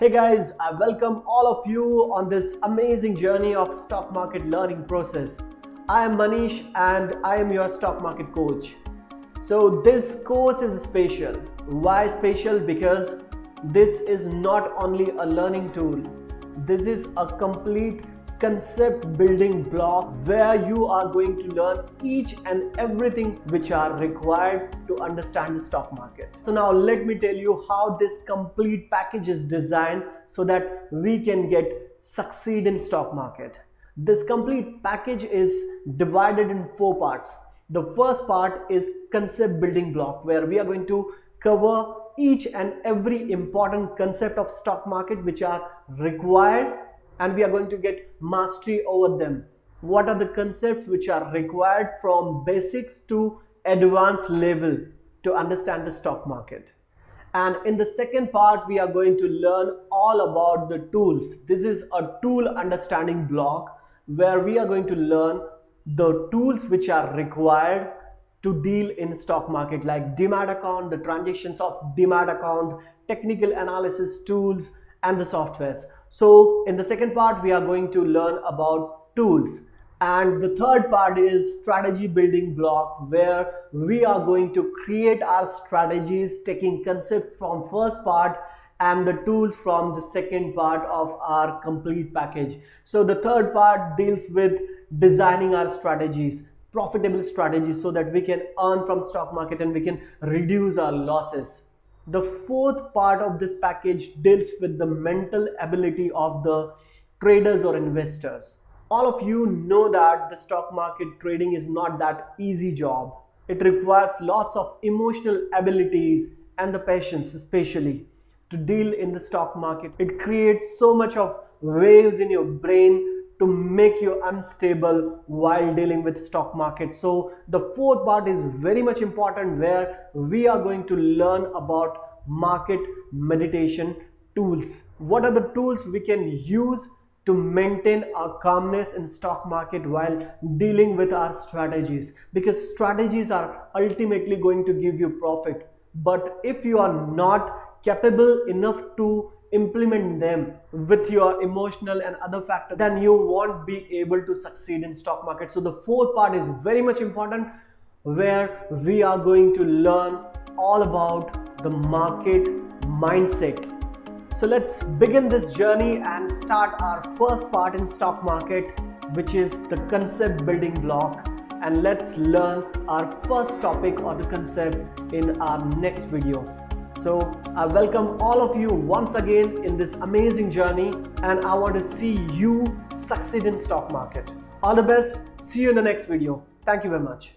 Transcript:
Hey guys, I welcome all of you on this amazing journey of stock market learning process. I am Manish and I am your stock market coach. So this course is special. Why special? Because this is not only a learning tool. This is a complete concept building block where you are going to learn each and everything which are required to understand the stock market. So now let me tell you how this complete package is designed so that we can succeed in stock market. This complete package is divided in 4 parts. The first part is concept building block, where we are going to cover each and every important concept of stock market which are required, and we are going to get mastery over them. What are the concepts which are required from basics to advanced level to understand the stock market? And in the second part, we are going to learn all about the tools. This is a tool understanding block where we are going to learn the tools which are required to deal in stock market, like DMAT account, the transactions of DMAT account, technical analysis tools, and the softwares. So in the second part, we are going to learn about tools. And the third part is strategy building block, where we are going to create our strategies taking concept from first part and the tools from the second part of our complete package. So the third part deals with designing our strategies, profitable strategies, so that we can earn from stock market and we can reduce our losses. The fourth part of this package deals with the mental ability of the traders or investors. All of you know that the stock market trading is not that easy job. It requires lots of emotional abilities and the patience, especially to deal in the stock market. It creates so much of waves in your brain to make you unstable while dealing with stock market. So the fourth part is very much important, where we are going to learn about market meditation tools. What are the tools we can use to maintain our calmness in stock market while dealing with our strategies? Because strategies are ultimately going to give you profit, but if you are not capable enough to implement them with your emotional and other factors, then you won't be able to succeed in stock market. So the fourth part is very much important, where we are going to learn all about the market mindset. So let's begin this journey and start our first part in stock market, which is the concept building block. And let's learn our first topic or the concept in our next video. So I welcome all of you once again in this amazing journey, and I want to see you succeed in stock market. All the best. See you in the next video. Thank you very much.